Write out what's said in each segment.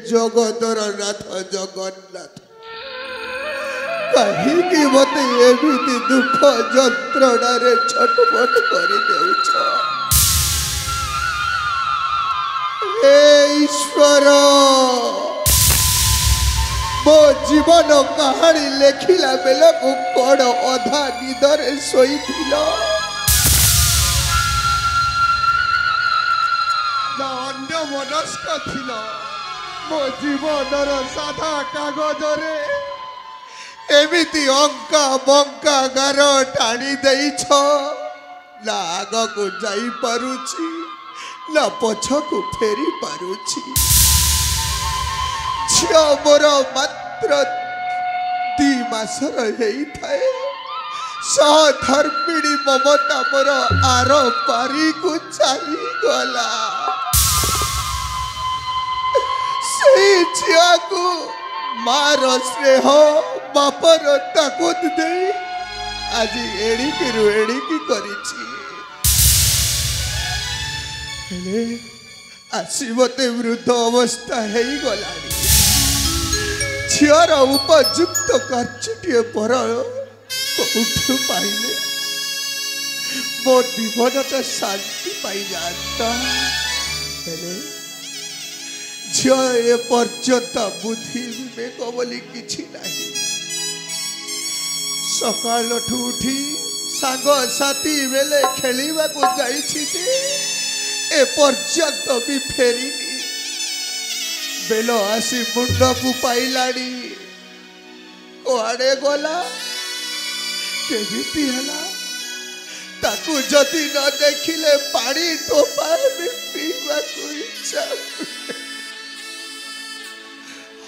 जगतर नाथ जगन्नाथ कहीं मत एमती दुख जंत्रणा छटपट कर ईश्वर मो जीवन कहानी लेखिला बेले मु कौन अधा निदरे शोई ना अन्य मनस्क थिल मो जीवन साधा कागज एमिति अंका बंका गार टाणी देइछ ना आग को जाई पारुछि ना पछ को फेरी पारुछि झियो मोर मात्र 2 मासर हेई थाए सहधर्मिणी ममता मोर आर पारी को चली गला से झिया को मार स्नेह बापर ताकत दे आज एणिकी रु एणिकी करिछि आसी मते वृद्ध अवस्था है गलानी झीर उपयुक्त कार्य पर कौठु पाइले मो जीवन तो शांति पाई जाता झील ए पर्यंत बुद्धि विवेक बोली किछि नहीं सकाल उठी सांग साथी बेले खेलिबा को जाइछि ए पर्यंत भी फेरिनी बेल आसी मुंड को पाइलाड़ी कुआड़े गला केमिति हला ताकू जदि न देखिले पानी टोपा भी पीवा को इच्छा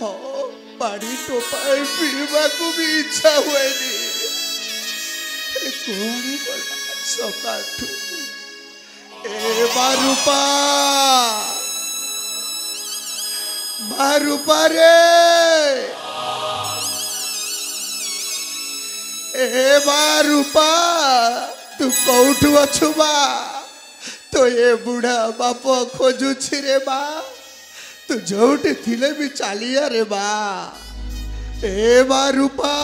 हाँ पानी टोपा पीवा को भी इच्छा हुएनी कुआड़े गला सकाळ ए मारूपा मारूपा रे ए मारूपा तू कौठु अछु बा तो ये बुढ़ा बाप खोजुछि रे बा तू जोठी थिले भी चालिया रे बा ए मारूपा